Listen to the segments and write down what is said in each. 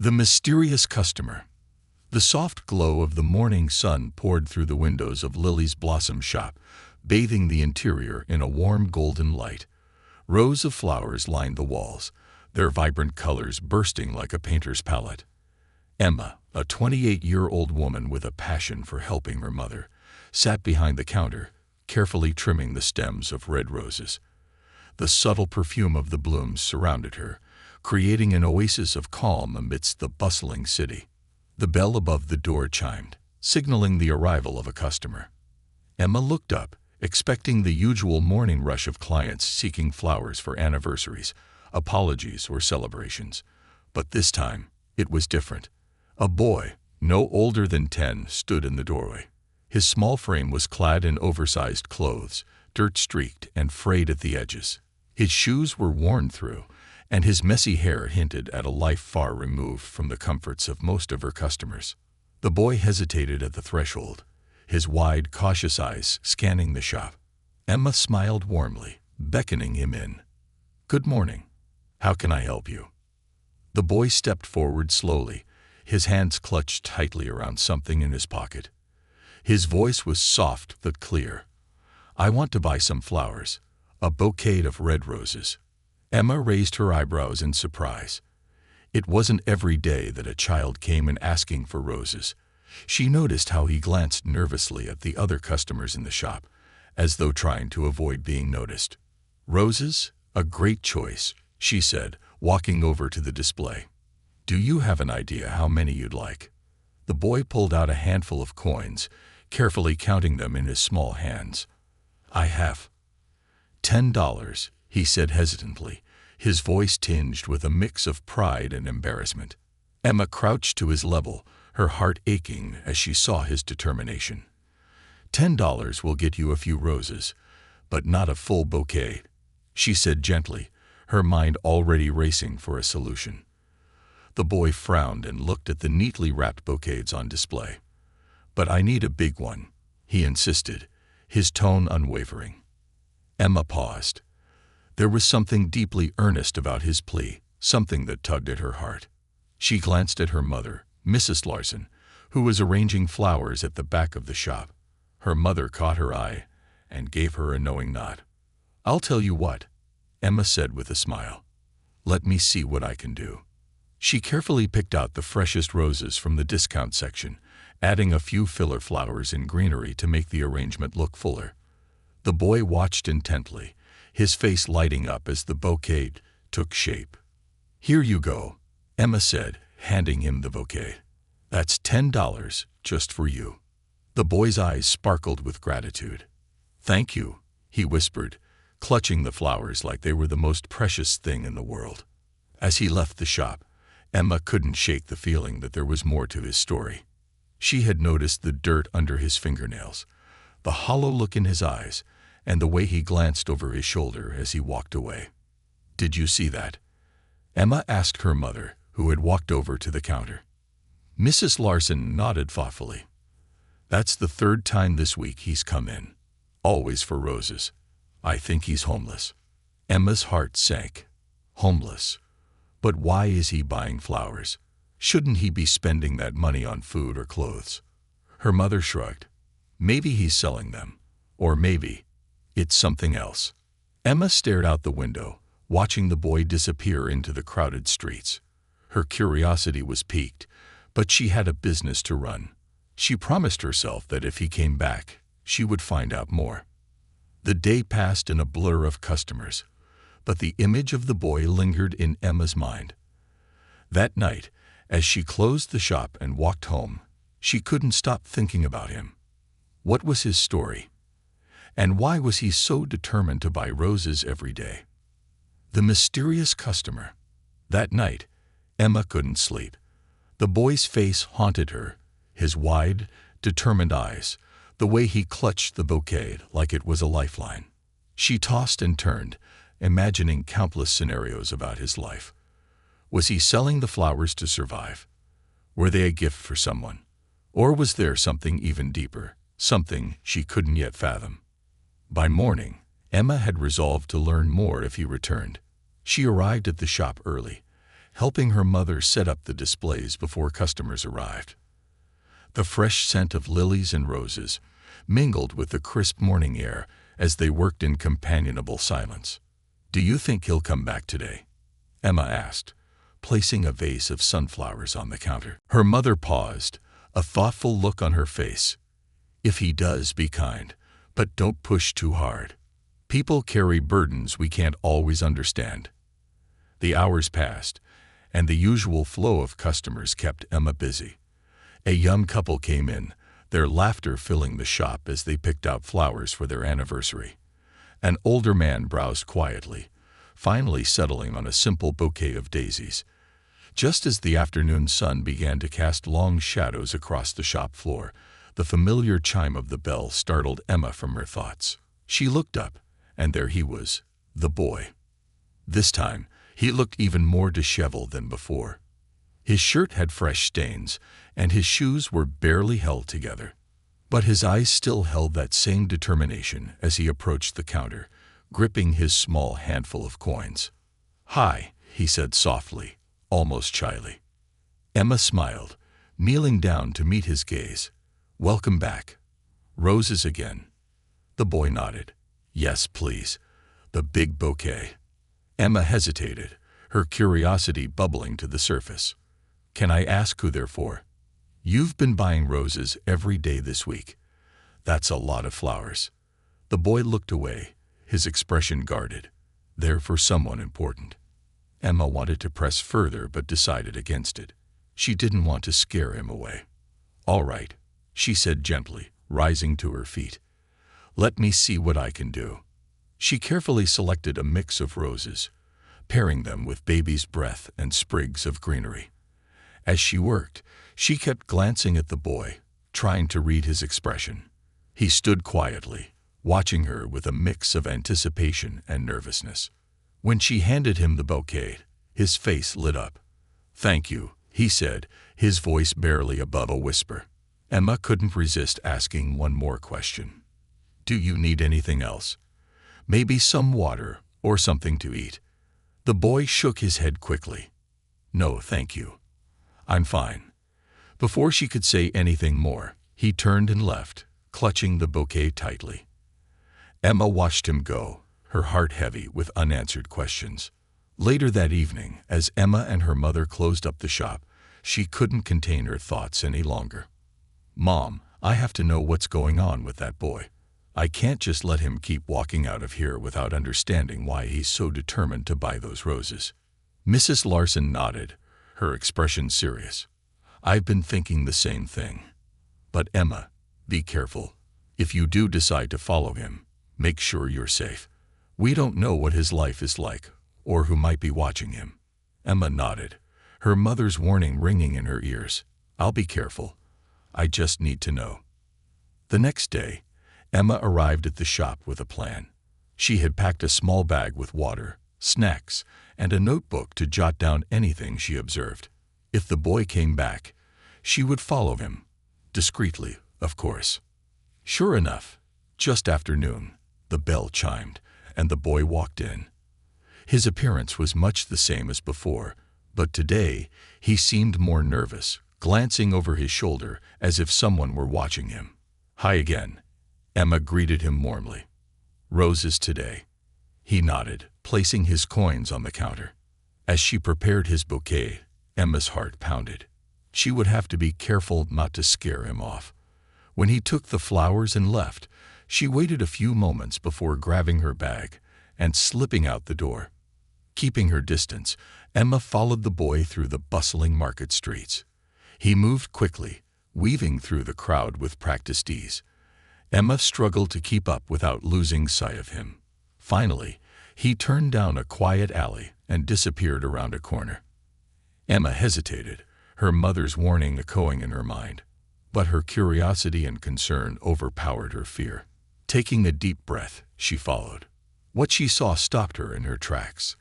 The mysterious customer. The soft glow of the morning sun poured through the windows of Lily's blossom shop, bathing the interior in a warm golden light. Rows of flowers lined the walls, their vibrant colors bursting like a painter's palette. Emma, a 28-year-old woman with a passion for helping her mother, sat behind the counter, carefully trimming the stems of red roses. The subtle perfume of the blooms surrounded her, creating an oasis of calm amidst the bustling city. The bell above the door chimed, signaling the arrival of a customer. Emma looked up, expecting the usual morning rush of clients seeking flowers for anniversaries, apologies, or celebrations. But this time, it was different. A boy, no older than 10, stood in the doorway. His small frame was clad in oversized clothes, dirt-streaked and frayed at the edges. His shoes were worn through, and his messy hair hinted at a life far removed from the comforts of most of her customers. The boy hesitated at the threshold, his wide, cautious eyes scanning the shop. Emma smiled warmly, beckoning him in. "Good morning. How can I help you?" The boy stepped forward slowly, his hands clutched tightly around something in his pocket. His voice was soft but clear. "I want to buy some flowers, a bouquet of red roses." Emma raised her eyebrows in surprise. It wasn't every day that a child came in asking for roses. She noticed how he glanced nervously at the other customers in the shop, as though trying to avoid being noticed. "Roses? A great choice," she said, walking over to the display. "Do you have an idea how many you'd like?" The boy pulled out a handful of coins, carefully counting them in his small hands. "I have $10, he said hesitantly, his voice tinged with a mix of pride and embarrassment. Emma crouched to his level, her heart aching as she saw his determination. $10 will get you a few roses, but not a full bouquet," she said gently, her mind already racing for a solution. The boy frowned and looked at the neatly wrapped bouquets on display. "But I need a big one," he insisted, his tone unwavering. Emma paused. There was something deeply earnest about his plea, something that tugged at her heart. She glanced at her mother, Mrs. Larson, who was arranging flowers at the back of the shop. Her mother caught her eye and gave her a knowing nod. "I'll tell you what," Emma said with a smile. "Let me see what I can do." She carefully picked out the freshest roses from the discount section, adding a few filler flowers and greenery to make the arrangement look fuller. The boy watched intently, his face lighting up as the bouquet took shape. "Here you go," Emma said, handing him the bouquet. "That's $10 just for you." The boy's eyes sparkled with gratitude. "Thank you," he whispered, clutching the flowers like they were the most precious thing in the world. As he left the shop, Emma couldn't shake the feeling that there was more to his story. She had noticed the dirt under his fingernails, the hollow look in his eyes, and the way he glanced over his shoulder as he walked away. "Did you see that?" Emma asked her mother, who had walked over to the counter. Mrs. Larson nodded thoughtfully. "That's the third time this week he's come in. Always for roses. I think he's homeless." Emma's heart sank. Homeless? But why is he buying flowers? Shouldn't he be spending that money on food or clothes? Her mother shrugged. Maybe he's selling them. Or maybe it's something else. Emma stared out the window, watching the boy disappear into the crowded streets. Her curiosity was piqued, but she had a business to run. She promised herself that if he came back, she would find out more. The day passed in a blur of customers, but the image of the boy lingered in Emma's mind. That night, as she closed the shop and walked home, she couldn't stop thinking about him. What was his story? And why was he so determined to buy roses every day? The mysterious customer. That night, Emma couldn't sleep. The boy's face haunted her, his wide, determined eyes, the way he clutched the bouquet like it was a lifeline. She tossed and turned, imagining countless scenarios about his life. Was he selling the flowers to survive? Were they a gift for someone? Or was there something even deeper, something she couldn't yet fathom? By morning, Emma had resolved to learn more if he returned. She arrived at the shop early, helping her mother set up the displays before customers arrived. The fresh scent of lilies and roses mingled with the crisp morning air as they worked in companionable silence. "Do you think he'll come back today?" Emma asked, placing a vase of sunflowers on the counter. Her mother paused, a thoughtful look on her face. "If he does, be kind, but don't push too hard. People carry burdens we can't always understand." The hours passed, and the usual flow of customers kept Emma busy. A young couple came in, their laughter filling the shop as they picked out flowers for their anniversary. An older man browsed quietly, finally settling on a simple bouquet of daisies. Just as the afternoon sun began to cast long shadows across the shop floor, the familiar chime of the bell startled Emma from her thoughts. She looked up, and there he was, the boy. This time, he looked even more disheveled than before. His shirt had fresh stains, and his shoes were barely held together. But his eyes still held that same determination as he approached the counter, gripping his small handful of coins. "Hi," he said softly, almost shyly. Emma smiled, kneeling down to meet his gaze. "Welcome back. Roses again?" The boy nodded. "Yes, please. The big bouquet." Emma hesitated, her curiosity bubbling to the surface. "Can I ask who they're for?" "You've been buying roses every day this week. That's a lot of flowers." The boy looked away, his expression guarded. "They're for someone important." Emma wanted to press further but decided against it. She didn't want to scare him away. "All right," she said gently, rising to her feet. "Let me see what I can do." She carefully selected a mix of roses, pairing them with baby's breath and sprigs of greenery. As she worked, she kept glancing at the boy, trying to read his expression. He stood quietly, watching her with a mix of anticipation and nervousness. When she handed him the bouquet, his face lit up. "Thank you," he said, his voice barely above a whisper. Emma couldn't resist asking one more question. "Do you need anything else? Maybe some water or something to eat?" The boy shook his head quickly. "No, thank you. I'm fine." Before she could say anything more, he turned and left, clutching the bouquet tightly. Emma watched him go, her heart heavy with unanswered questions. Later that evening, as Emma and her mother closed up the shop, she couldn't contain her thoughts any longer. "Mom, I have to know what's going on with that boy. I can't just let him keep walking out of here without understanding why he's so determined to buy those roses." Mrs. Larson nodded, her expression serious. "I've been thinking the same thing. But Emma, be careful. If you do decide to follow him, make sure you're safe. We don't know what his life is like, or who might be watching him." Emma nodded, her mother's warning ringing in her ears. "I'll be careful. I just need to know." The next day, Emma arrived at the shop with a plan. She had packed a small bag with water, snacks, and a notebook to jot down anything she observed. If the boy came back, she would follow him. Discreetly, of course. Sure enough, just after noon, the bell chimed, and the boy walked in. His appearance was much the same as before, but today he seemed more nervous, glancing over his shoulder as if someone were watching him. "Hi again." Emma greeted him warmly. "Roses today." He nodded, placing his coins on the counter. As she prepared his bouquet, Emma's heart pounded. She would have to be careful not to scare him off. When he took the flowers and left, she waited a few moments before grabbing her bag and slipping out the door. Keeping her distance, Emma followed the boy through the bustling market streets. He moved quickly, weaving through the crowd with practiced ease. Emma struggled to keep up without losing sight of him. Finally, he turned down a quiet alley and disappeared around a corner. Emma hesitated, her mother's warning echoing in her mind. But her curiosity and concern overpowered her fear. Taking a deep breath, she followed. What she saw stopped her in her tracks.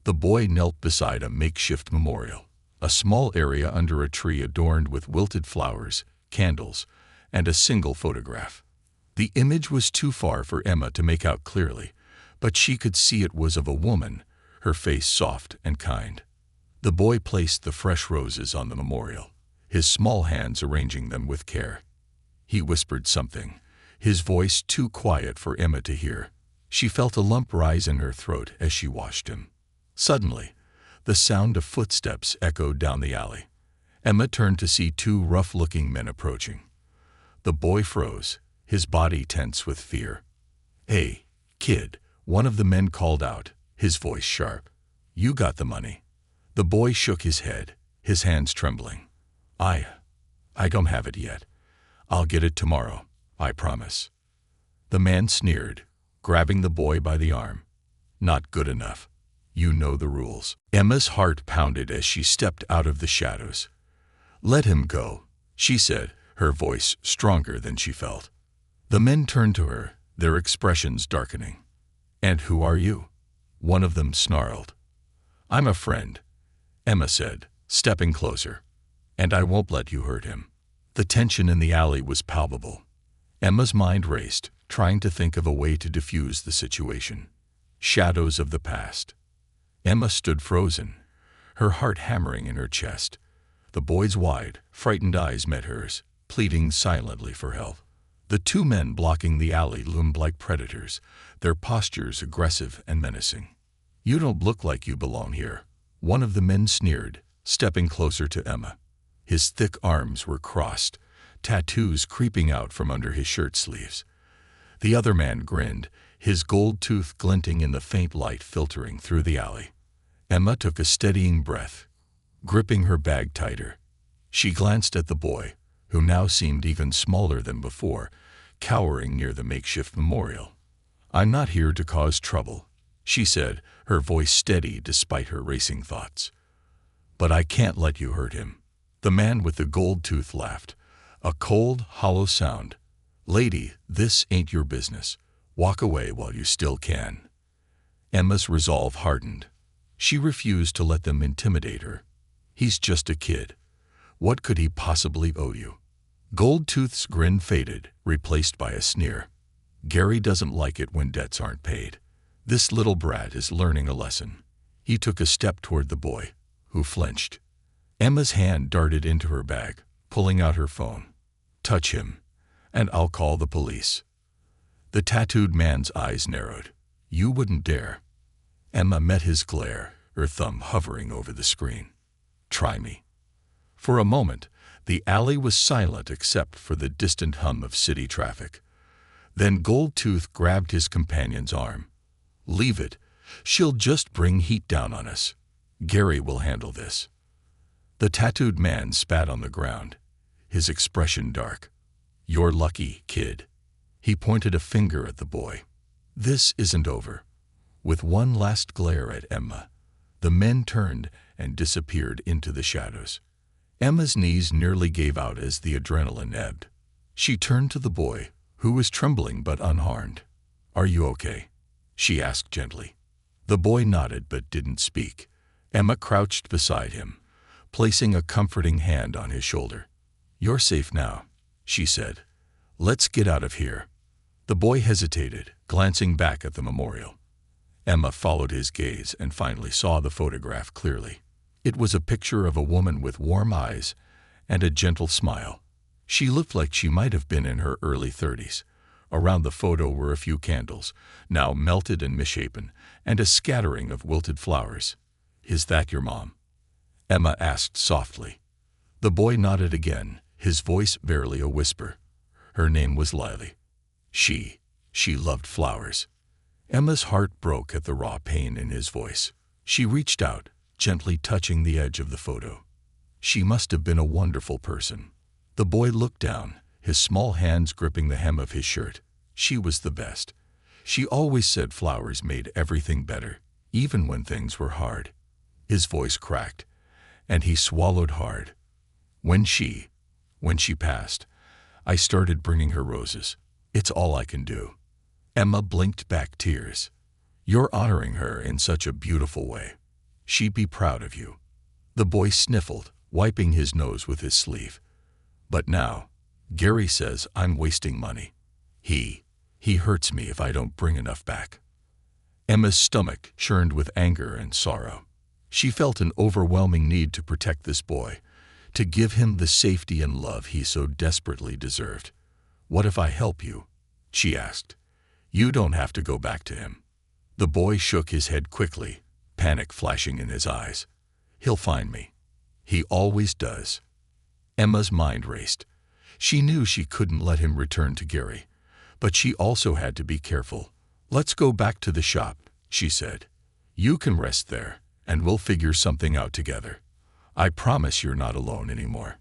The boy knelt beside a makeshift memorial, a small area under a tree adorned with wilted flowers, candles, and a single photograph. The image was too far for Emma to make out clearly, but she could see it was of a woman, her face soft and kind. The boy placed the fresh roses on the memorial, his small hands arranging them with care. He whispered something, his voice too quiet for Emma to hear. She felt a lump rise in her throat as she watched him. Suddenly, the sound of footsteps echoed down the alley. Emma turned to see two rough-looking men approaching. The boy froze, his body tense with fear. "Hey, kid," one of the men called out, his voice sharp. "You got the money." The boy shook his head, his hands trembling. I don't have it yet. I'll get it tomorrow, I promise." The man sneered, grabbing the boy by the arm. "Not good enough. You know the rules." Emma's heart pounded as she stepped out of the shadows. "Let him go," she said, her voice stronger than she felt. The men turned to her, their expressions darkening. "And who are you?" one of them snarled. "I'm a friend," Emma said, stepping closer. "And I won't let you hurt him." The tension in the alley was palpable. Emma's mind raced, trying to think of a way to diffuse the situation. Shadows of the past. Emma stood frozen, her heart hammering in her chest. The boy's wide, frightened eyes met hers, pleading silently for help. The two men blocking the alley loomed like predators, their postures aggressive and menacing. "You don't look like you belong here," one of the men sneered, stepping closer to Emma. His thick arms were crossed, tattoos creeping out from under his shirt sleeves. The other man grinned, his gold tooth glinting in the faint light filtering through the alley. Emma took a steadying breath, gripping her bag tighter. She glanced at the boy, who now seemed even smaller than before, cowering near the makeshift memorial. "I'm not here to cause trouble," she said, her voice steady despite her racing thoughts. "But I can't let you hurt him." The man with the gold tooth laughed, a cold, hollow sound. "Lady, this ain't your business. Walk away while you still can." Emma's resolve hardened. She refused to let them intimidate her. "He's just a kid. What could he possibly owe you?" Goldtooth's grin faded, replaced by a sneer. "Gary doesn't like it when debts aren't paid. This little brat is learning a lesson." He took a step toward the boy, who flinched. Emma's hand darted into her bag, pulling out her phone. "Touch him, and I'll call the police." The tattooed man's eyes narrowed. "You wouldn't dare." Emma met his glare, her thumb hovering over the screen. "Try me." For a moment, the alley was silent except for the distant hum of city traffic. Then Goldtooth grabbed his companion's arm. "Leave it. She'll just bring heat down on us. Gary will handle this." The tattooed man spat on the ground, his expression dark. "You're lucky, kid." He pointed a finger at the boy. "This isn't over." With one last glare at Emma, the men turned and disappeared into the shadows. Emma's knees nearly gave out as the adrenaline ebbed. She turned to the boy, who was trembling but unharmed. "Are you okay?" she asked gently. The boy nodded but didn't speak. Emma crouched beside him, placing a comforting hand on his shoulder. "You're safe now," she said. "Let's get out of here." The boy hesitated, glancing back at the memorial. Emma followed his gaze and finally saw the photograph clearly. It was a picture of a woman with warm eyes and a gentle smile. She looked like she might have been in her early 30s. Around the photo were a few candles, now melted and misshapen, and a scattering of wilted flowers. "Is that your mom?" Emma asked softly. The boy nodded again, his voice barely a whisper. Her name was Lily. She loved flowers. Emma's heart broke at the raw pain in his voice. She reached out, gently touching the edge of the photo. "She must have been a wonderful person." The boy looked down, his small hands gripping the hem of his shirt. "She was the best. She always said flowers made everything better, even when things were hard." His voice cracked, and he swallowed hard. When she passed, I started bringing her roses. It's all I can do." Emma blinked back tears. "You're honoring her in such a beautiful way. She'd be proud of you." The boy sniffled, wiping his nose with his sleeve. "But now, Gary says I'm wasting money. He hurts me if I don't bring enough back." Emma's stomach churned with anger and sorrow. She felt an overwhelming need to protect this boy, to give him the safety and love he so desperately deserved. "What if I help you?" she asked. "You don't have to go back to him." The boy shook his head quickly, panic flashing in his eyes. "He'll find me. He always does." Emma's mind raced. She knew she couldn't let him return to Gary, but she also had to be careful. "Let's go back to the shop," she said. "You can rest there, and we'll figure something out together. I promise you're not alone anymore."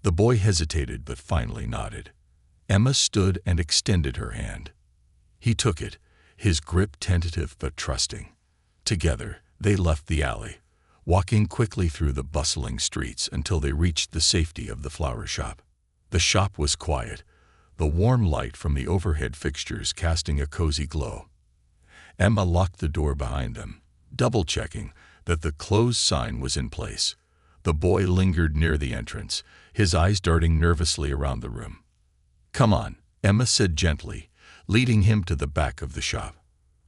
The boy hesitated but finally nodded. Emma stood and extended her hand. He took it, his grip tentative but trusting. Together, they left the alley, walking quickly through the bustling streets until they reached the safety of the flower shop. The shop was quiet, the warm light from the overhead fixtures casting a cozy glow. Emma locked the door behind them, double-checking that the closed sign was in place. The boy lingered near the entrance, his eyes darting nervously around the room. "Come on," Emma said gently, leading him to the back of the shop.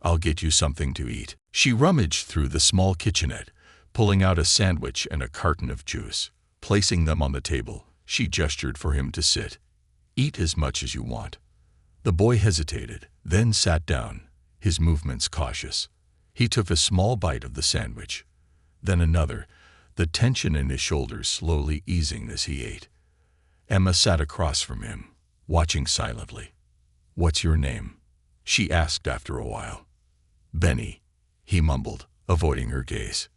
"I'll get you something to eat." She rummaged through the small kitchenette, pulling out a sandwich and a carton of juice. Placing them on the table, she gestured for him to sit. "Eat as much as you want." The boy hesitated, then sat down, his movements cautious. He took a small bite of the sandwich, then another, the tension in his shoulders slowly easing as he ate. Emma sat across from him, watching silently. "What's your name?" she asked after a while. "Benny," he mumbled, avoiding her gaze.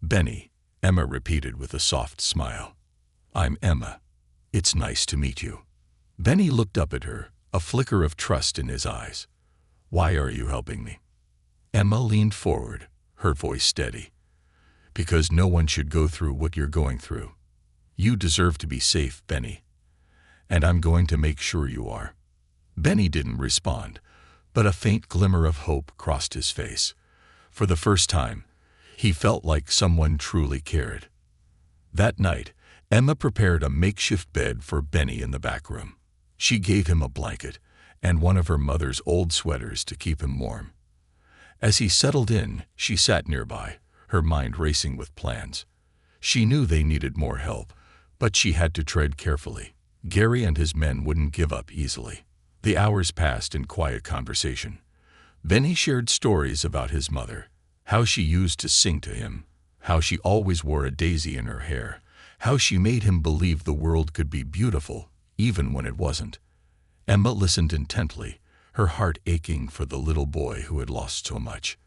"Benny," Emma repeated with a soft smile. "I'm Emma. It's nice to meet you." Benny looked up at her, a flicker of trust in his eyes. "Why are you helping me?" Emma leaned forward, her voice steady. "Because no one should go through what you're going through. You deserve to be safe, Benny. And I'm going to make sure you are." Benny didn't respond, but a faint glimmer of hope crossed his face. For the first time, he felt like someone truly cared. That night, Emma prepared a makeshift bed for Benny in the back room. She gave him a blanket and one of her mother's old sweaters to keep him warm. As he settled in, she sat nearby, her mind racing with plans. She knew they needed more help, but she had to tread carefully. Gary and his men wouldn't give up easily. The hours passed in quiet conversation. Benny shared stories about his mother, how she used to sing to him, how she always wore a daisy in her hair, how she made him believe the world could be beautiful, even when it wasn't. Emma listened intently, her heart aching for the little boy who had lost so much.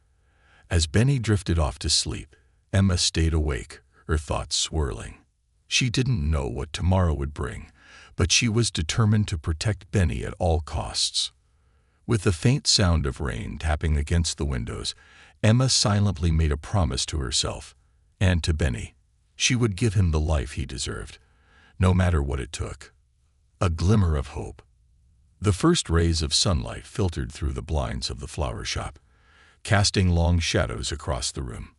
As Benny drifted off to sleep, Emma stayed awake, her thoughts swirling. She didn't know what tomorrow would bring, but she was determined to protect Benny at all costs. With the faint sound of rain tapping against the windows, Emma silently made a promise to herself and to Benny. She would give him the life he deserved, no matter what it took. A glimmer of hope. The first rays of sunlight filtered through the blinds of the flower shop, casting long shadows across the room.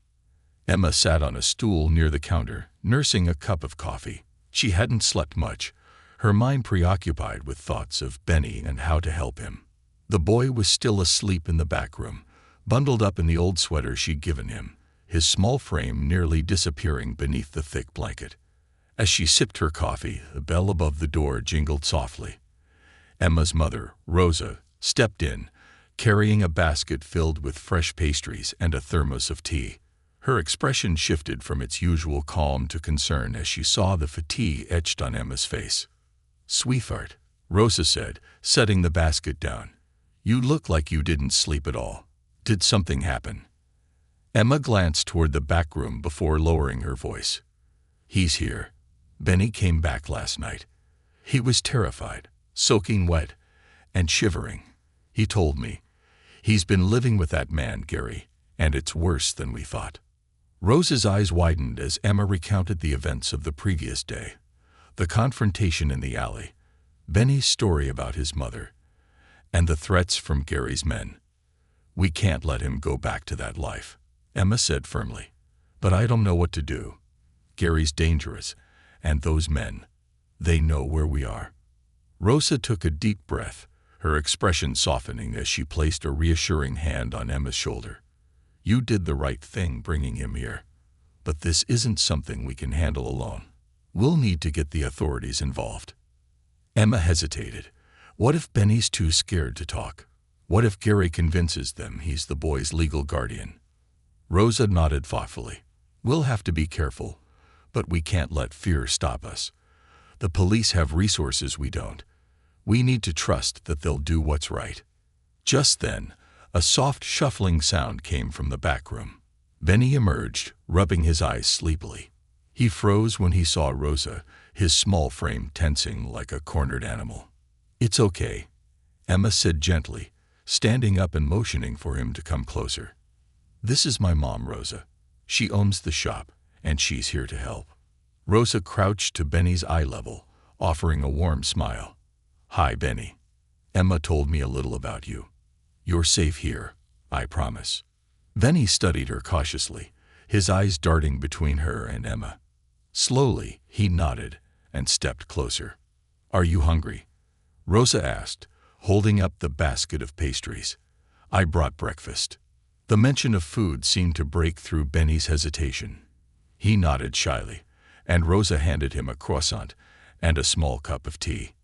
Emma sat on a stool near the counter, nursing a cup of coffee. She hadn't slept much, her mind preoccupied with thoughts of Benny and how to help him. The boy was still asleep in the back room, bundled up in the old sweater she'd given him, his small frame nearly disappearing beneath the thick blanket. As she sipped her coffee, the bell above the door jingled softly. Emma's mother, Rosa, stepped in, carrying a basket filled with fresh pastries and a thermos of tea. Her expression shifted from its usual calm to concern as she saw the fatigue etched on Emma's face. "Sweetheart," Rosa said, setting the basket down. "You look like you didn't sleep at all. Did something happen?" Emma glanced toward the back room before lowering her voice. "He's here. Benny came back last night. He was terrified, soaking wet, and shivering. He told me. He's been living with that man, Gary, and it's worse than we thought." Rose's eyes widened as Emma recounted the events of the previous day. The confrontation in the alley, Benny's story about his mother, and the threats from Gary's men. "We can't let him go back to that life," Emma said firmly. "But I don't know what to do. Gary's dangerous, and those men, they know where we are." Rosa took a deep breath, her expression softening as she placed a reassuring hand on Emma's shoulder. "You did the right thing bringing him here. but this isn't something we can handle alone. We'll need to get the authorities involved. Emma hesitated. What if Benny's too scared to talk? What if Gary convinces them he's the boy's legal guardian? Rosa nodded thoughtfully. We'll have to be careful, but we can't let fear stop us. The police have resources we don't. We need to trust that they'll do what's right. Just then, a soft shuffling sound came from the back room. Benny emerged, rubbing his eyes sleepily. He froze when he saw Rosa, his small frame tensing like a cornered animal. It's okay, Emma said gently, standing up and motioning for him to come closer. This is my mom, Rosa. She owns the shop, and she's here to help. Rosa crouched to Benny's eye level, offering a warm smile. Hi, Benny. Emma told me a little about you. You're safe here, I promise. Benny studied her cautiously, his eyes darting between her and Emma. Slowly, he nodded and stepped closer. Are you hungry? Rosa asked, holding up the basket of pastries. I brought breakfast. The mention of food seemed to break through Benny's hesitation. He nodded shyly, and Rosa handed him a croissant and a small cup of tea.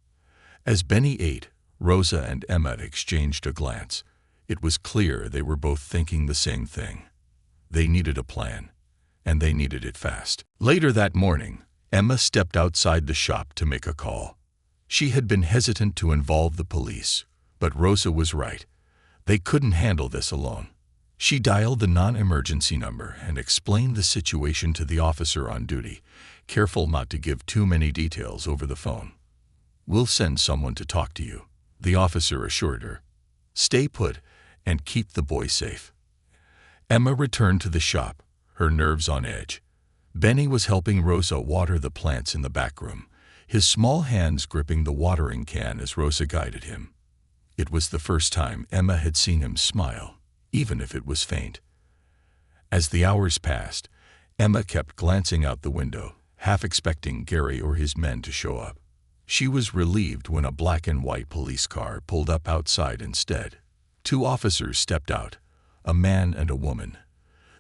As Benny ate, Rosa and Emma exchanged a glance. It was clear they were both thinking the same thing. They needed a plan, and they needed it fast. Later that morning, Emma stepped outside the shop to make a call. She had been hesitant to involve the police, but Rosa was right. They couldn't handle this alone. She dialed the non-emergency number and explained the situation to the officer on duty, careful not to give too many details over the phone. We'll send someone to talk to you, the officer assured her. Stay put and keep the boy safe. Emma returned to the shop, her nerves on edge. Benny was helping Rosa water the plants in the back room, his small hands gripping the watering can as Rosa guided him. It was the first time Emma had seen him smile, even if it was faint. As the hours passed, Emma kept glancing out the window, half expecting Gary or his men to show up. She was relieved when a black and white police car pulled up outside instead. 2 officers stepped out, a man and a woman,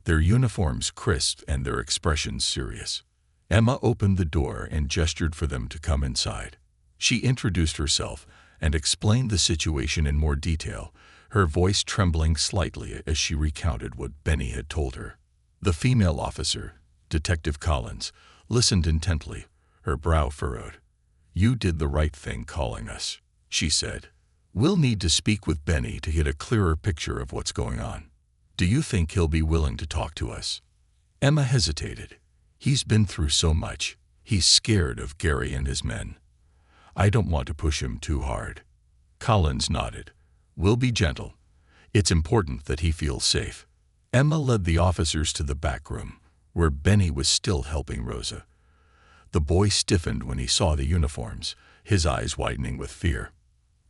their uniforms crisp and their expressions serious. Emma opened the door and gestured for them to come inside. She introduced herself and explained the situation in more detail, her voice trembling slightly as she recounted what Benny had told her. The female officer, Detective Collins, listened intently, her brow furrowed. You did the right thing calling us, she said. We'll need to speak with Benny to get a clearer picture of what's going on. Do you think he'll be willing to talk to us? Emma hesitated. He's been through so much. He's scared of Gary and his men. I don't want to push him too hard. Collins nodded. We'll be gentle. It's important that he feels safe. Emma led the officers to the back room, where Benny was still helping Rosa. The boy stiffened when he saw the uniforms, his eyes widening with fear.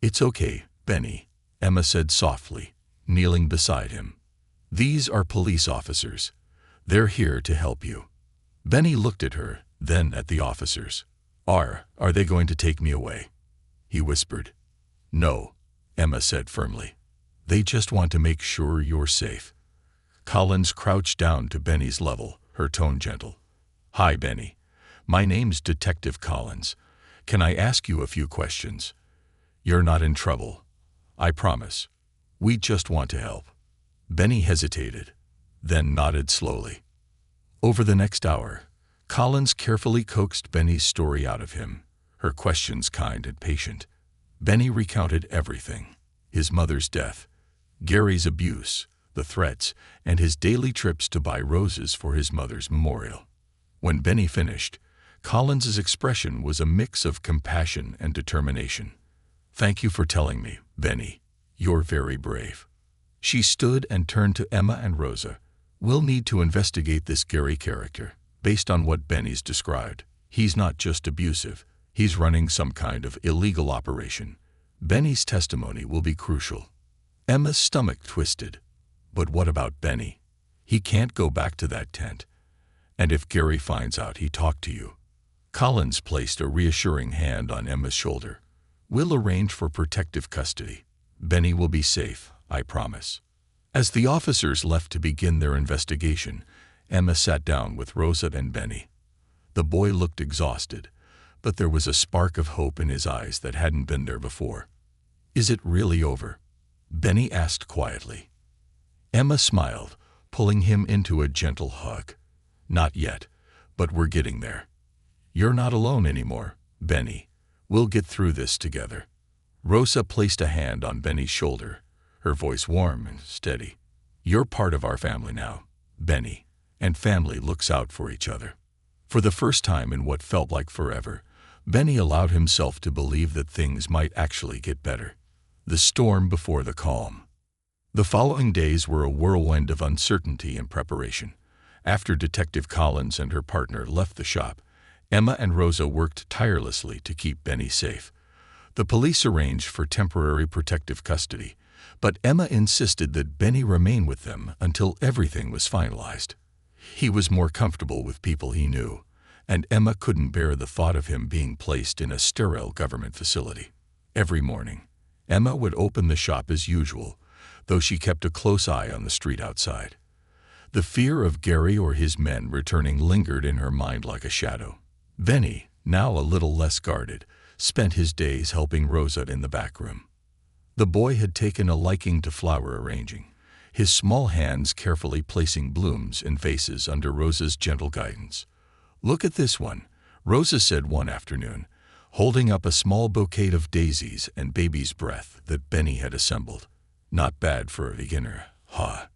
It's okay, Benny, Emma said softly, kneeling beside him. These are police officers. They're here to help you. Benny looked at her, then at the officers. Are they going to take me away? He whispered. No, Emma said firmly. They just want to make sure you're safe. Collins crouched down to Benny's level, her tone gentle. Hi, Benny. My name's Detective Collins. Can I ask you a few questions? You're not in trouble. I promise. We just want to help. Benny hesitated, then nodded slowly. Over the next hour, Collins carefully coaxed Benny's story out of him, her questions kind and patient. Benny recounted everything: his mother's death, Gary's abuse, the threats, and his daily trips to buy roses for his mother's memorial. When Benny finished, Collins's expression was a mix of compassion and determination. Thank you for telling me, Benny. You're very brave. She stood and turned to Emma and Rosa. We'll need to investigate this Gary character. Based on what Benny's described, he's not just abusive. He's running some kind of illegal operation. Benny's testimony will be crucial. Emma's stomach twisted. But what about Benny? He can't go back to that tent. And if Gary finds out he talked to you? Collins placed a reassuring hand on Emma's shoulder. We'll arrange for protective custody. Benny will be safe, I promise. As the officers left to begin their investigation, Emma sat down with Rosa and Benny. The boy looked exhausted, but there was a spark of hope in his eyes that hadn't been there before. "Is it really over?" Benny asked quietly. Emma smiled, pulling him into a gentle hug. "Not yet, but we're getting there. You're not alone anymore, Benny. We'll get through this together." Rosa placed a hand on Benny's shoulder, her voice warm and steady. "You're part of our family now, Benny, and family looks out for each other." For the first time in what felt like forever, Benny allowed himself to believe that things might actually get better. The storm before the calm. The following days were a whirlwind of uncertainty and preparation. After Detective Collins and her partner left the shop, Emma and Rosa worked tirelessly to keep Benny safe. The police arranged for temporary protective custody, but Emma insisted that Benny remain with them until everything was finalized. He was more comfortable with people he knew, and Emma couldn't bear the thought of him being placed in a sterile government facility. Every morning, Emma would open the shop as usual, though she kept a close eye on the street outside. The fear of Gary or his men returning lingered in her mind like a shadow. Benny, now a little less guarded, spent his days helping Rosa in the back room. The boy had taken a liking to flower arranging, his small hands carefully placing blooms in vases under Rosa's gentle guidance. "Look at this one," Rosa said one afternoon, holding up a small bouquet of daisies and baby's breath that Benny had assembled. "Not bad for a beginner, huh?"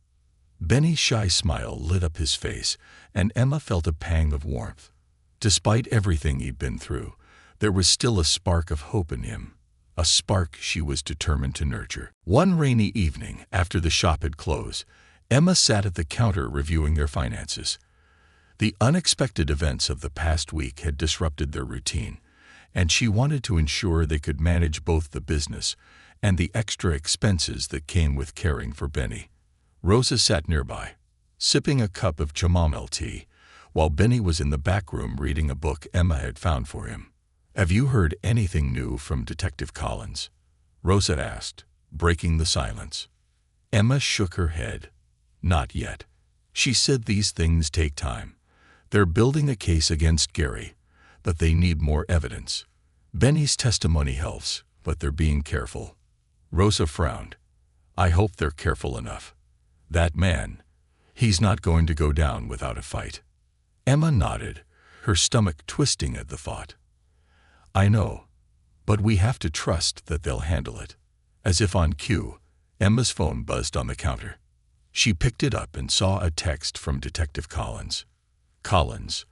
Benny's shy smile lit up his face, and Emma felt a pang of warmth. Despite everything he'd been through, there was still a spark of hope in him, a spark she was determined to nurture. One rainy evening, after the shop had closed, Emma sat at the counter reviewing their finances. The unexpected events of the past week had disrupted their routine, and she wanted to ensure they could manage both the business and the extra expenses that came with caring for Benny. Rosa sat nearby, sipping a cup of chamomile tea, while Benny was in the back room reading a book Emma had found for him. "Have you heard anything new from Detective Collins?" Rosa asked, breaking the silence. Emma shook her head. "Not yet. She said these things take time. They're building a case against Gary, but they need more evidence. Benny's testimony helps, but they're being careful." Rosa frowned. "I hope they're careful enough. That man, he's not going to go down without a fight." Emma nodded, her stomach twisting at the thought. "I know, but we have to trust that they'll handle it." As if on cue, Emma's phone buzzed on the counter. She picked it up and saw a text from Detective Collins. "Collins,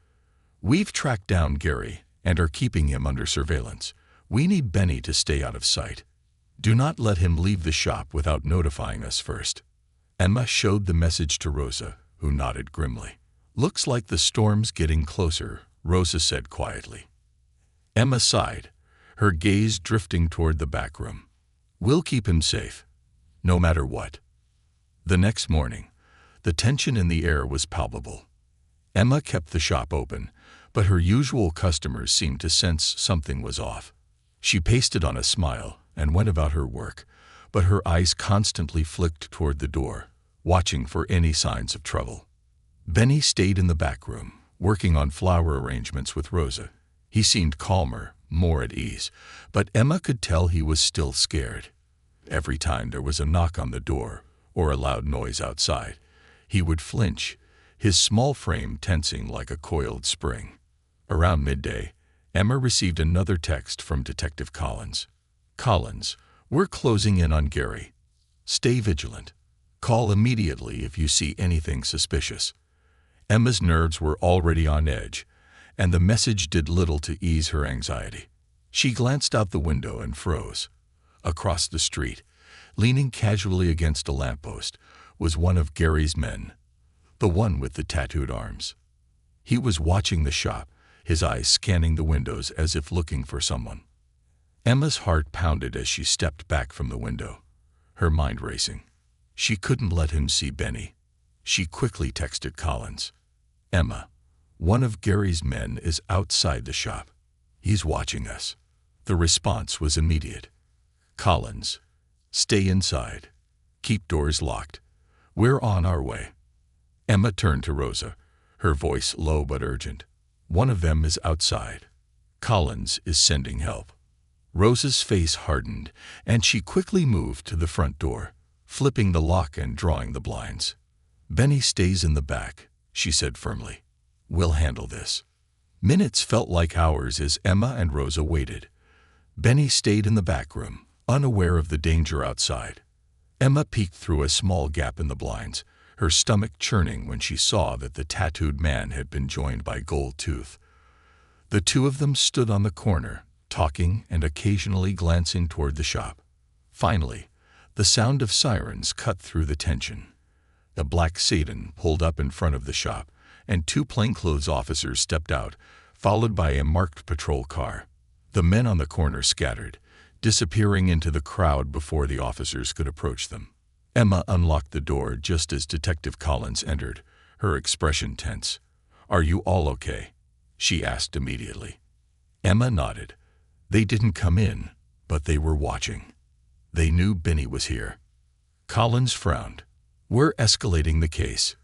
we've tracked down Gary and are keeping him under surveillance. We need Benny to stay out of sight. Do not let him leave the shop without notifying us first." Emma showed the message to Rosa, who nodded grimly. "Looks like the storm's getting closer," Rosa said quietly. Emma sighed, her gaze drifting toward the back room. "We'll keep him safe, no matter what." The next morning, the tension in the air was palpable. Emma kept the shop open, but her usual customers seemed to sense something was off. She pasted on a smile and went about her work, but her eyes constantly flicked toward the door, watching for any signs of trouble. Benny stayed in the back room, working on flower arrangements with Rosa. He seemed calmer, more at ease, but Emma could tell he was still scared. Every time there was a knock on the door or a loud noise outside, he would flinch, his small frame tensing like a coiled spring. Around midday, Emma received another text from Detective Collins. "Collins, we're closing in on Gary. Stay vigilant. Call immediately if you see anything suspicious." Emma's nerves were already on edge, and the message did little to ease her anxiety. She glanced out the window and froze. Across the street, leaning casually against a lamppost, was one of Gary's men, the one with the tattooed arms. He was watching the shop, his eyes scanning the windows as if looking for someone. Emma's heart pounded as she stepped back from the window, her mind racing. She couldn't let him see Benny. She quickly texted Collins. "Emma, one of Gary's men is outside the shop. He's watching us." The response was immediate. "Collins, stay inside. Keep doors locked. We're on our way." Emma turned to Rosa, her voice low but urgent. One of them is outside. Collins is sending help. Rosa's face hardened, and she quickly moved to the front door, flipping the lock and drawing the blinds. "Benny stays in the back," she said firmly. "We'll handle this." Minutes felt like hours as Emma and Rosa waited. Benny stayed in the back room, unaware of the danger outside. Emma peeked through a small gap in the blinds, her stomach churning when she saw that the tattooed man had been joined by Gold Tooth. The two of them stood on the corner, talking and occasionally glancing toward the shop. Finally, the sound of sirens cut through the tension. A black sedan pulled up in front of the shop, and two plainclothes officers stepped out, followed by a marked patrol car. The men on the corner scattered, disappearing into the crowd before the officers could approach them. Emma unlocked the door just as Detective Collins entered, her expression tense. "Are you all okay?" she asked immediately. Emma nodded. They didn't come in, but they were watching. They knew Benny was here. Collins frowned. "We're escalating the case.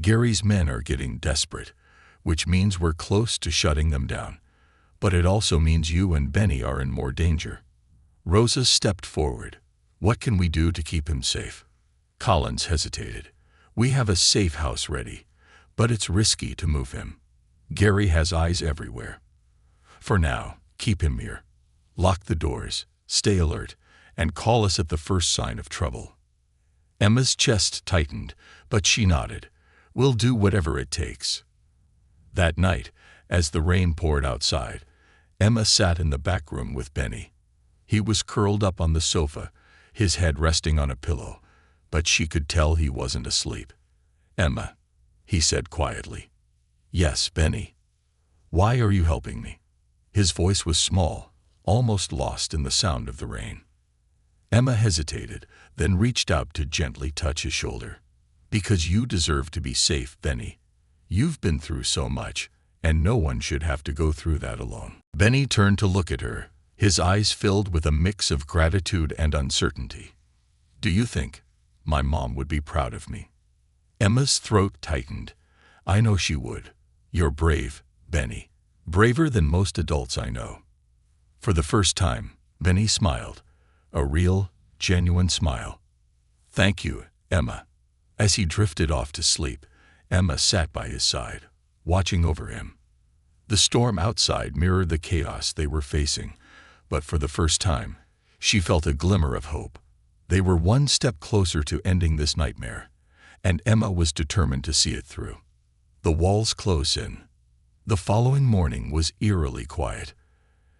Gary's men are getting desperate, which means we're close to shutting them down. But it also means you and Benny are in more danger." Rosa stepped forward. "What can we do to keep him safe?" Collins hesitated. "We have a safe house ready, but it's risky to move him. Gary has eyes everywhere. For now, keep him here. Lock the doors, stay alert, and call us at the first sign of trouble." Emma's chest tightened, but she nodded. "We'll do whatever it takes." That night, as the rain poured outside, Emma sat in the back room with Benny. He was curled up on the sofa, his head resting on a pillow, but she could tell he wasn't asleep. "Emma," he said quietly. "Yes, Benny." "Why are you helping me?" His voice was small, almost lost in the sound of the rain. Emma hesitated, then reached out to gently touch his shoulder. "Because you deserve to be safe, Benny. You've been through so much, and no one should have to go through that alone." Benny turned to look at her, his eyes filled with a mix of gratitude and uncertainty. "Do you think my mom would be proud of me?" Emma's throat tightened. "I know she would. You're brave, Benny. Braver than most adults I know." For the first time, Benny smiled, a real, genuine smile. "Thank you, Emma." As he drifted off to sleep, Emma sat by his side, watching over him. The storm outside mirrored the chaos they were facing, but for the first time, she felt a glimmer of hope. They were one step closer to ending this nightmare, and Emma was determined to see it through. The walls closed in. The following morning was eerily quiet.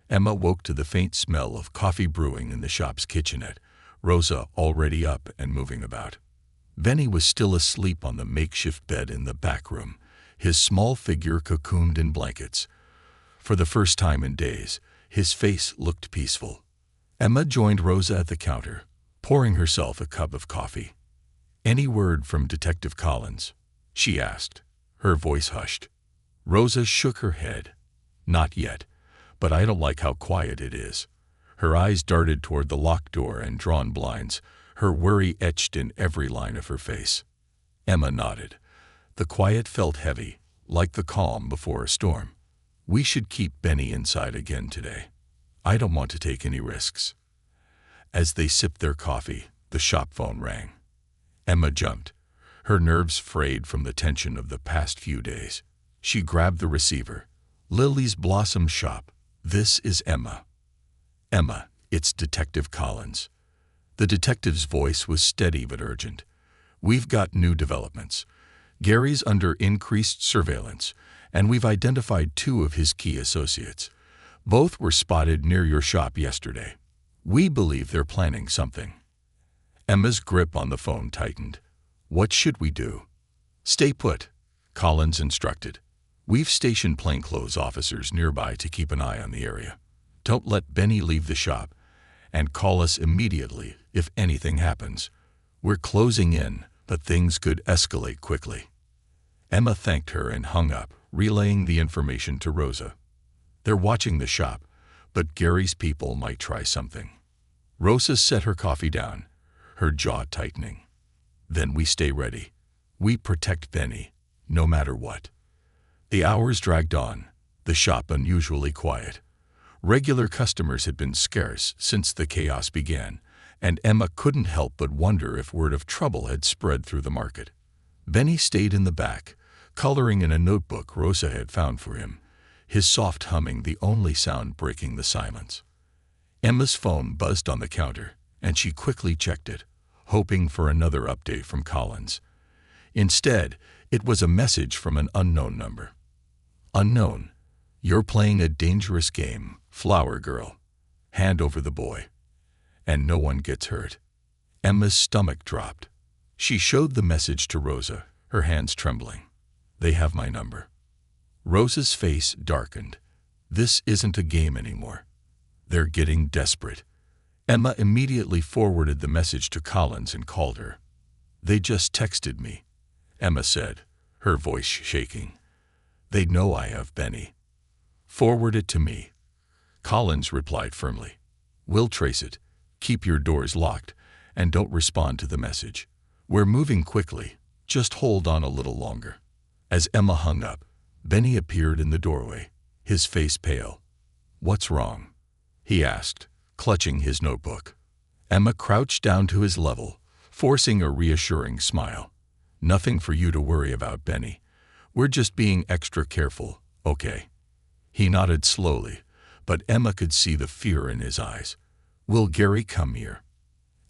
Emma woke to the faint smell of coffee brewing in the shop's kitchenette, Rosa already up and moving about. Benny was still asleep on the makeshift bed in the back room, his small figure cocooned in blankets. For the first time in days, his face looked peaceful. Emma joined Rosa at the counter, pouring herself a cup of coffee. "Any word from Detective Collins?" she asked, her voice hushed. Rosa shook her head. "Not yet, but I don't like how quiet it is." Her eyes darted toward the locked door and drawn blinds, her worry etched in every line of her face. Emma nodded. The quiet felt heavy, like the calm before a storm. "We should keep Benny inside again today. I don't want to take any risks." As they sipped their coffee, the shop phone rang. Emma jumped, her nerves frayed from the tension of the past few days. She grabbed the receiver. "Lily's Blossom Shop. This is Emma." "Emma, it's Detective Collins." The detective's voice was steady but urgent. "We've got new developments. Gary's under increased surveillance, and we've identified two of his key associates. Both were spotted near your shop yesterday. We believe they're planning something." Emma's grip on the phone tightened. "What should we do?" "Stay put," Collins instructed. "We've stationed plainclothes officers nearby to keep an eye on the area. Don't let Benny leave the shop, and call us immediately if anything happens. We're closing in, but things could escalate quickly." Emma thanked her and hung up, relaying the information to Rosa. "They're watching the shop, but Gary's people might try something." Rosa set her coffee down, her jaw tightening. "Then we stay ready. We protect Benny, no matter what." The hours dragged on, the shop unusually quiet. Regular customers had been scarce since the chaos began, and Emma couldn't help but wonder if word of trouble had spread through the market. Benny stayed in the back, coloring in a notebook Rosa had found for him, his soft humming the only sound breaking the silence. Emma's phone buzzed on the counter, and she quickly checked it, hoping for another update from Collins. Instead, it was a message from an unknown number. Unknown, you're playing a dangerous game, flower girl. Hand over the boy. And no one gets hurt. Emma's stomach dropped. She showed the message to Rosa, her hands trembling. They have my number. Rosa's face darkened. This isn't a game anymore. They're getting desperate. Emma immediately forwarded the message to Collins and called her. They just texted me, Emma said, her voice shaking. They know I have Benny. Forward it to me. Collins replied firmly. We'll trace it. Keep your doors locked and don't respond to the message. We're moving quickly. Just hold on a little longer. As Emma hung up, Benny appeared in the doorway, his face pale. What's wrong? He asked, clutching his notebook. Emma crouched down to his level, forcing a reassuring smile. Nothing for you to worry about, Benny. We're just being extra careful, okay? He nodded slowly, but Emma could see the fear in his eyes. Will Gary come here?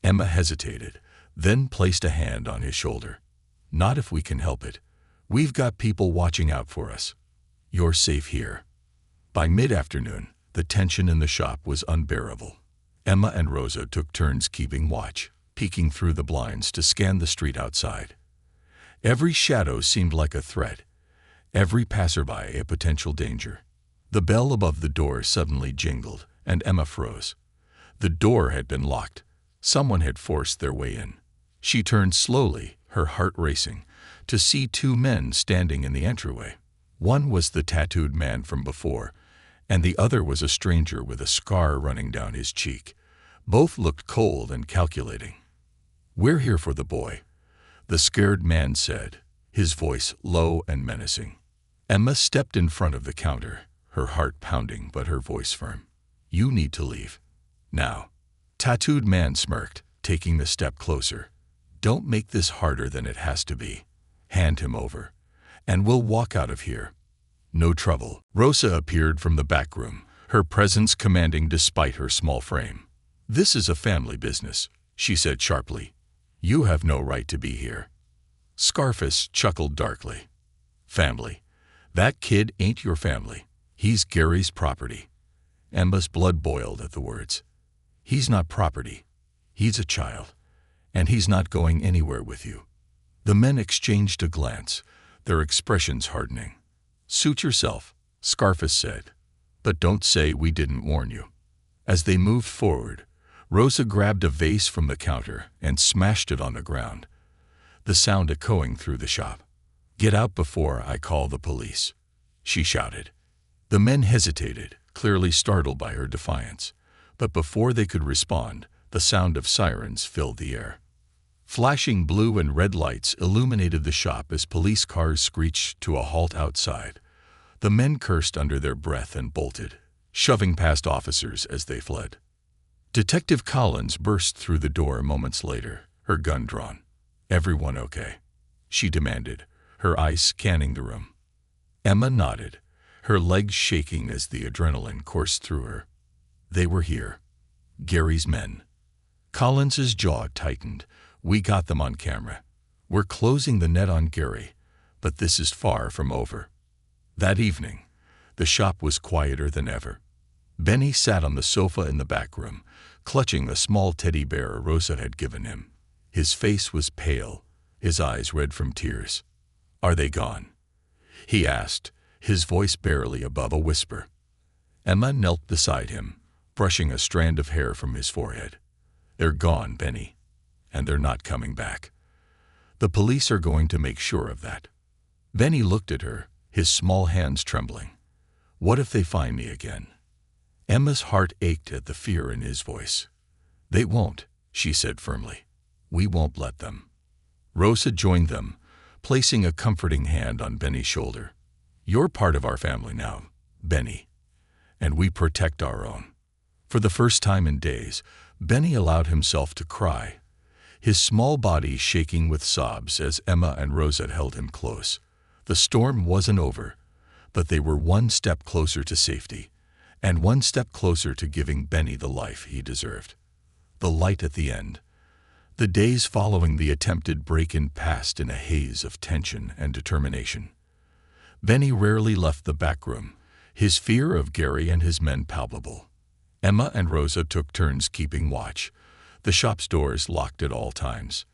Emma hesitated, then placed a hand on his shoulder. Not if we can help it. We've got people watching out for us. You're safe here. By mid-afternoon, the tension in the shop was unbearable. Emma and Rosa took turns keeping watch, peeking through the blinds to scan the street outside. Every shadow seemed like a threat, every passerby a potential danger. The bell above the door suddenly jingled, and Emma froze. The door had been locked. Someone had forced their way in. She turned slowly, her heart racing, to see two men standing in the entryway. One was the tattooed man from before, and the other was a stranger with a scar running down his cheek. Both looked cold and calculating. We're here for the boy, the scared man said, his voice low and menacing. Emma stepped in front of the counter, her heart pounding but her voice firm. You need to leave. Now. Tattooed man smirked, taking the step closer. Don't make this harder than it has to be. Hand him over, and we'll walk out of here. No trouble. Rosa appeared from the back room, her presence commanding despite her small frame. This is a family business, she said sharply. You have no right to be here. Scarface chuckled darkly. Family. That kid ain't your family. He's Gary's property. Emma's blood boiled at the words. He's not property. He's a child. And he's not going anywhere with you. The men exchanged a glance, their expressions hardening. Suit yourself, Scarface said. But don't say we didn't warn you. As they moved forward, Rosa grabbed a vase from the counter and smashed it on the ground, the sound echoing through the shop. Get out before I call the police, she shouted. The men hesitated, clearly startled by her defiance, but before they could respond, the sound of sirens filled the air. Flashing blue and red lights illuminated the shop as police cars screeched to a halt outside. The men cursed under their breath and bolted, shoving past officers as they fled. Detective Collins burst through the door moments later, her gun drawn. Everyone okay? She demanded, her eyes scanning the room. Emma nodded, her legs shaking as the adrenaline coursed through her. They were here. Gary's men. Collins's jaw tightened. We got them on camera. We're closing the net on Gary, but this is far from over. That evening, the shop was quieter than ever. Benny sat on the sofa in the back room, clutching the small teddy bear Rosa had given him. His face was pale, his eyes red from tears. Are they gone? He asked, his voice barely above a whisper. Emma knelt beside him, brushing a strand of hair from his forehead. They're gone, Benny, and they're not coming back. The police are going to make sure of that. Benny looked at her, his small hands trembling. What if they find me again? Emma's heart ached at the fear in his voice. They won't, she said firmly. We won't let them. Rosa joined them, placing a comforting hand on Benny's shoulder. You're part of our family now, Benny, and we protect our own." For the first time in days, Benny allowed himself to cry, his small body shaking with sobs as Emma and Rosa held him close. The storm wasn't over, but they were one step closer to safety, and one step closer to giving Benny the life he deserved. The light at the end. The days following the attempted break-in passed in a haze of tension and determination. Benny rarely left the back room, his fear of Gary and his men palpable. Emma and Rosa took turns keeping watch, the shop's doors locked at all times.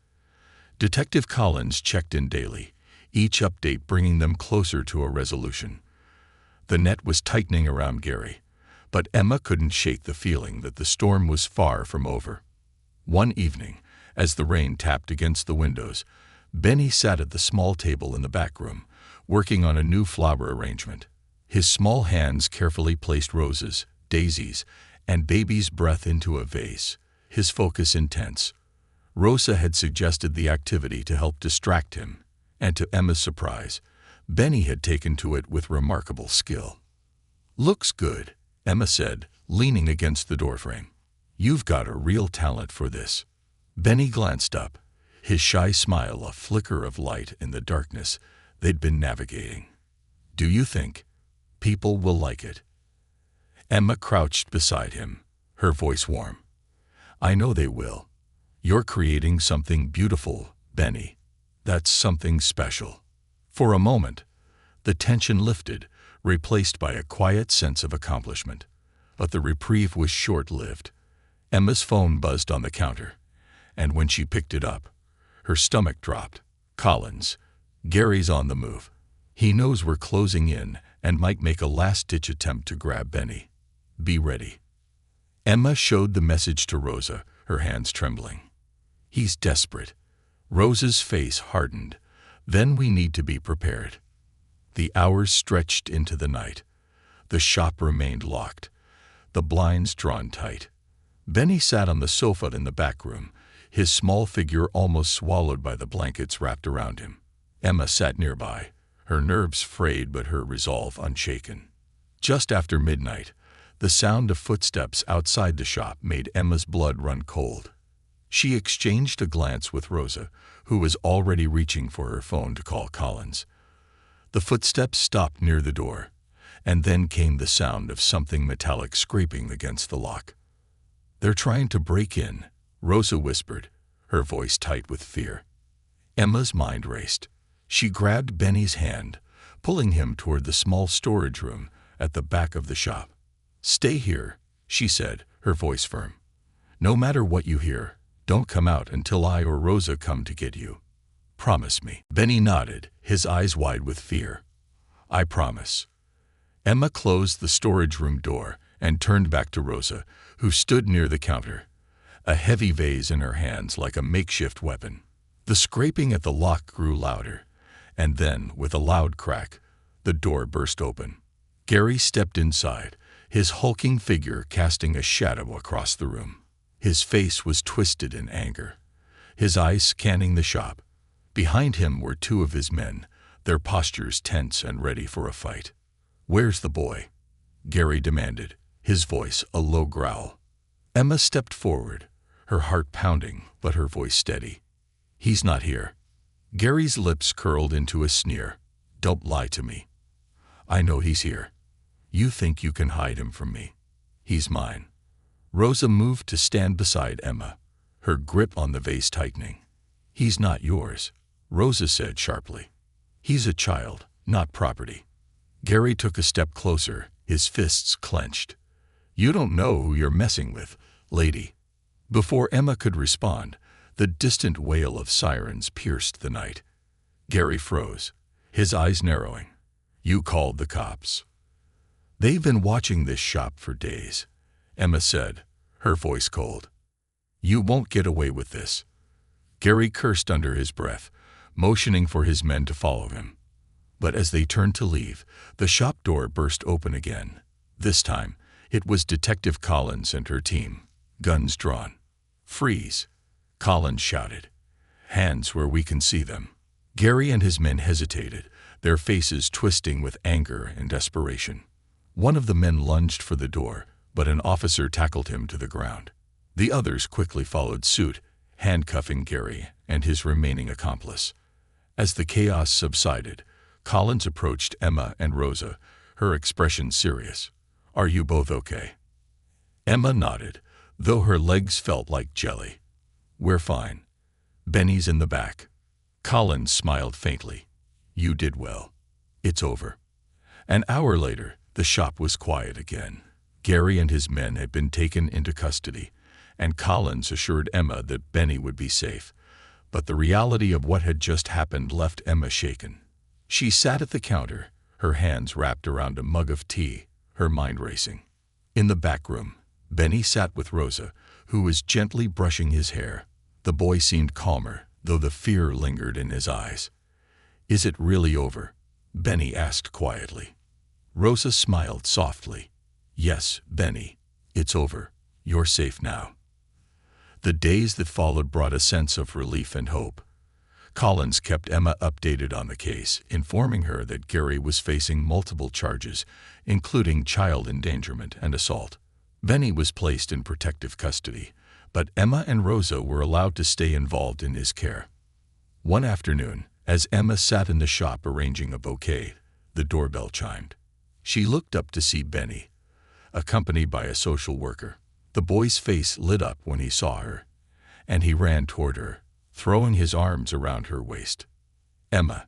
Detective Collins checked in daily, each update bringing them closer to a resolution. The net was tightening around Gary, but Emma couldn't shake the feeling that the storm was far from over. One evening, as the rain tapped against the windows, Benny sat at the small table in the back room, working on a new flower arrangement. His small hands carefully placed roses, daisies, and baby's breath into a vase, his focus intense. Rosa had suggested the activity to help distract him, and to Emma's surprise, Benny had taken to it with remarkable skill. "Looks good," Emma said, leaning against the doorframe. "You've got a real talent for this." Benny glanced up, his shy smile a flicker of light in the darkness they'd been navigating. "Do you think people will like it?" Emma crouched beside him, her voice warm. "I know they will. You're creating something beautiful, Benny. That's something special." For a moment, the tension lifted, replaced by a quiet sense of accomplishment. But the reprieve was short-lived. Emma's phone buzzed on the counter, and when she picked it up, her stomach dropped. "Collins, Gary's on the move. He knows we're closing in and might make a last-ditch attempt to grab Benny. Be ready." Emma showed the message to Rosa, her hands trembling. "He's desperate." Rosa's face hardened. "Then we need to be prepared." The hours stretched into the night. The shop remained locked, the blinds drawn tight. Benny sat on the sofa in the back room, his small figure almost swallowed by the blankets wrapped around him. Emma sat nearby, her nerves frayed but her resolve unshaken. Just after midnight, the sound of footsteps outside the shop made Emma's blood run cold. She exchanged a glance with Rosa, who was already reaching for her phone to call Collins. The footsteps stopped near the door, and then came the sound of something metallic scraping against the lock. "They're trying to break in," Rosa whispered, her voice tight with fear. Emma's mind raced. She grabbed Benny's hand, pulling him toward the small storage room at the back of the shop. "Stay here," she said, her voice firm. "No matter what you hear, don't come out until I or Rosa come to get you. Promise me." Benny nodded, his eyes wide with fear. "I promise." Emma closed the storage room door and turned back to Rosa, who stood near the counter, a heavy vase in her hands like a makeshift weapon. The scraping at the lock grew louder, and then, with a loud crack, the door burst open. Gary stepped inside, his hulking figure casting a shadow across the room. His face was twisted in anger, his eyes scanning the shop. Behind him were two of his men, their postures tense and ready for a fight. "Where's the boy?" Gary demanded, his voice a low growl. Emma stepped forward, her heart pounding but her voice steady. "He's not here." Gary's lips curled into a sneer. "Don't lie to me. I know he's here. You think you can hide him from me. He's mine." Rosa moved to stand beside Emma, her grip on the vase tightening. "He's not yours," Rosa said sharply. "He's a child, not property." Gary took a step closer, his fists clenched. "You don't know who you're messing with, lady." Before Emma could respond, the distant wail of sirens pierced the night. Gary froze, his eyes narrowing. "You called the cops." "They've been watching this shop for days," Emma said, her voice cold. "You won't get away with this." Gary cursed under his breath, motioning for his men to follow him. But as they turned to leave, the shop door burst open again. This time, it was Detective Collins and her team, guns drawn. "Freeze!" Collins shouted. "Hands where we can see them." Gary and his men hesitated, their faces twisting with anger and desperation. One of the men lunged for the door, but an officer tackled him to the ground. The others quickly followed suit, handcuffing Gary and his remaining accomplice. As the chaos subsided, Collins approached Emma and Rosa, her expression serious. "Are you both okay?" Emma nodded, though her legs felt like jelly. "We're fine. Benny's in the back." Collins smiled faintly. "You did well. It's over." An hour later, the shop was quiet again. Gary and his men had been taken into custody, and Collins assured Emma that Benny would be safe. But the reality of what had just happened left Emma shaken. She sat at the counter, her hands wrapped around a mug of tea, her mind racing. In the back room, Benny sat with Rosa, who was gently brushing his hair. The boy seemed calmer, though the fear lingered in his eyes. "Is it really over?" Benny asked quietly. Rosa smiled softly. "Yes, Benny, it's over. You're safe now." The days that followed brought a sense of relief and hope. Collins kept Emma updated on the case, informing her that Gary was facing multiple charges, including child endangerment and assault. Benny was placed in protective custody, but Emma and Rosa were allowed to stay involved in his care. One afternoon, as Emma sat in the shop arranging a bouquet, the doorbell chimed. She looked up to see Benny, accompanied by a social worker. The boy's face lit up when he saw her, and he ran toward her, throwing his arms around her waist. "Emma,"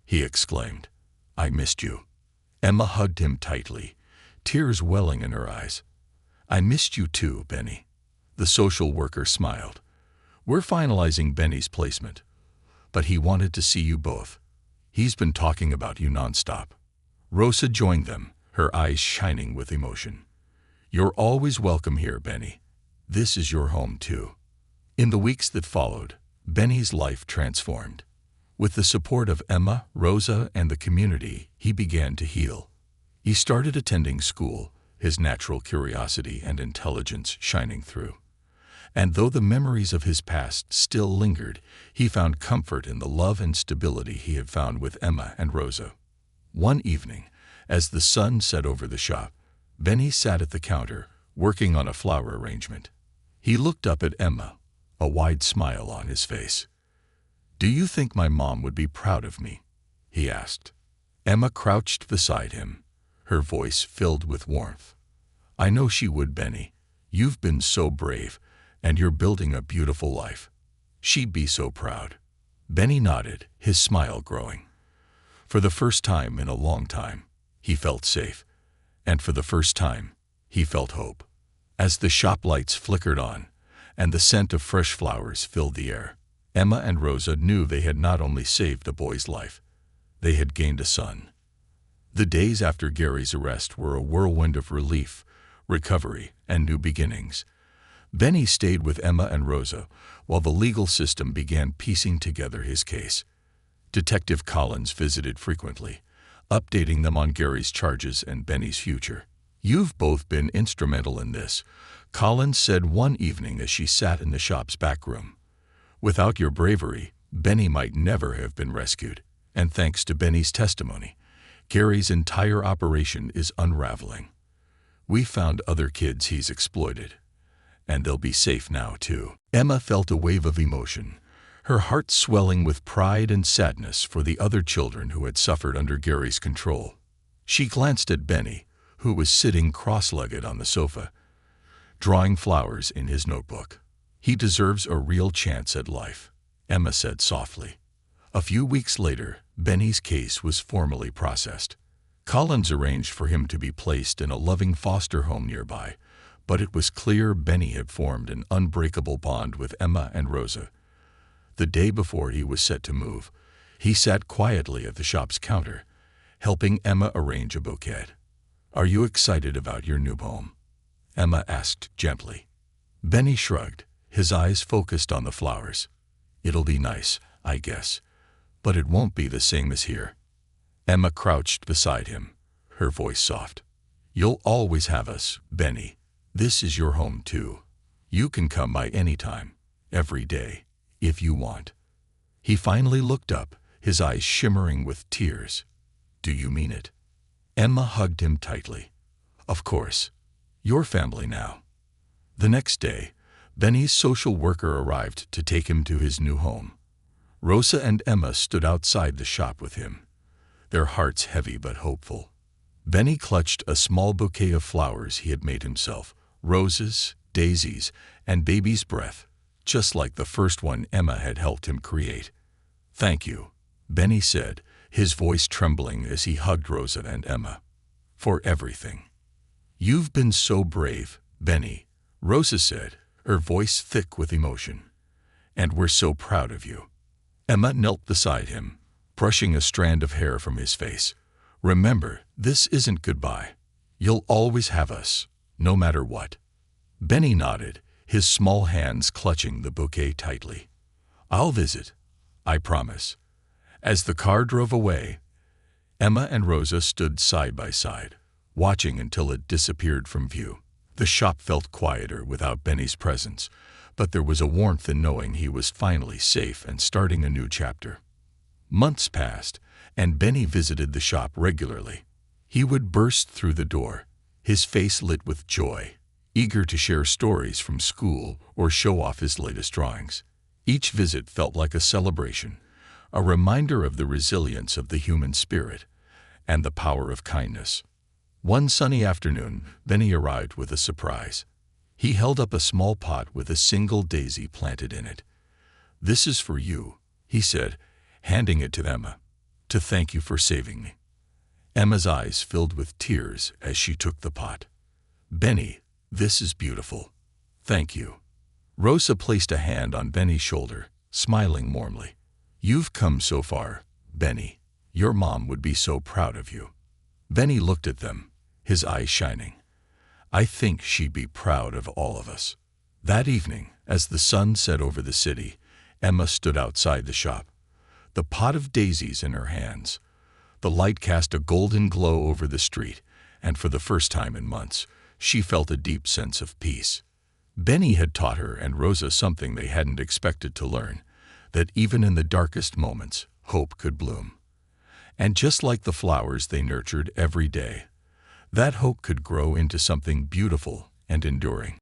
he exclaimed, "I missed you." Emma hugged him tightly, tears welling in her eyes. "I missed you too, Benny." The social worker smiled. "We're finalizing Benny's placement, but he wanted to see you both. He's been talking about you nonstop." Rosa joined them, her eyes shining with emotion. "You're always welcome here, Benny. This is your home too." In the weeks that followed, Benny's life transformed. With the support of Emma, Rosa, and the community, he began to heal. He started attending school, his natural curiosity and intelligence shining through. And though the memories of his past still lingered, he found comfort in the love and stability he had found with Emma and Rosa. One evening, as the sun set over the shop, Benny sat at the counter, working on a flower arrangement. He looked up at Emma, a wide smile on his face. "Do you think my mom would be proud of me?" he asked. Emma crouched beside him, her voice filled with warmth. "I know she would, Benny. You've been so brave, and you're building a beautiful life. She'd be so proud." Benny nodded, his smile growing. For the first time in a long time, he felt safe, and for the first time, he felt hope. As the shop lights flickered on, and the scent of fresh flowers filled the air, Emma and Rosa knew they had not only saved a boy's life, they had gained a son. The days after Gary's arrest were a whirlwind of relief, recovery, and new beginnings. Benny stayed with Emma and Rosa while the legal system began piecing together his case. Detective Collins visited frequently, updating them on Gary's charges and Benny's future. "You've both been instrumental in this," Collins said one evening as she sat in the shop's back room. "Without your bravery, Benny might never have been rescued. And thanks to Benny's testimony, Gary's entire operation is unraveling. We found other kids he's exploited, and they'll be safe now too." Emma felt a wave of emotion, her heart swelling with pride and sadness for the other children who had suffered under Gary's control. She glanced at Benny, who was sitting cross-legged on the sofa, drawing flowers in his notebook. "He deserves a real chance at life," Emma said softly. A few weeks later, Benny's case was formally processed. Collins arranged for him to be placed in a loving foster home nearby, but it was clear Benny had formed an unbreakable bond with Emma and Rosa. The day before he was set to move, he sat quietly at the shop's counter, helping Emma arrange a bouquet. "Are you excited about your new home?" Emma asked gently. Benny shrugged, his eyes focused on the flowers. "It'll be nice, I guess, but it won't be the same as here." Emma crouched beside him, her voice soft. "You'll always have us, Benny. This is your home too. You can come by any time, every day, if you want." He finally looked up, his eyes shimmering with tears. Do you mean it? Emma hugged him tightly. Of course. Your family now. The next day, Benny's social worker arrived to take him to his new home. Rosa and Emma stood outside the shop with him, their hearts heavy but hopeful. Benny clutched a small bouquet of flowers he had made himself, roses, daisies, and baby's breath, just like the first one Emma had helped him create. Thank you, Benny said, his voice trembling as he hugged Rosa and Emma. For everything. You've been so brave, Benny, Rosa said, her voice thick with emotion. And we're so proud of you. Emma knelt beside him, brushing a strand of hair from his face. Remember, this isn't goodbye. You'll always have us, no matter what. Benny nodded, his small hands clutching the bouquet tightly. I'll visit, I promise. As the car drove away, Emma and Rosa stood side by side, watching until it disappeared from view. The shop felt quieter without Benny's presence, but there was a warmth in knowing he was finally safe and starting a new chapter. Months passed, and Benny visited the shop regularly. He would burst through the door, his face lit with joy, eager to share stories from school or show off his latest drawings. Each visit felt like a celebration, a reminder of the resilience of the human spirit and the power of kindness. One sunny afternoon, Benny arrived with a surprise. He held up a small pot with a single daisy planted in it. This is for you, he said, handing it to Emma, to thank you for saving me. Emma's eyes filled with tears as she took the pot. Benny, this is beautiful. Thank you. Rosa placed a hand on Benny's shoulder, smiling warmly. You've come so far, Benny. Your mom would be so proud of you. Benny looked at them, his eyes shining. I think she'd be proud of all of us. That evening, as the sun set over the city, Emma stood outside the shop, the pot of daisies in her hands. The light cast a golden glow over the street, and for the first time in months, she felt a deep sense of peace. Benny had taught her and Rosa something they hadn't expected to learn, that even in the darkest moments, hope could bloom. And just like the flowers they nurtured every day, that hope could grow into something beautiful and enduring.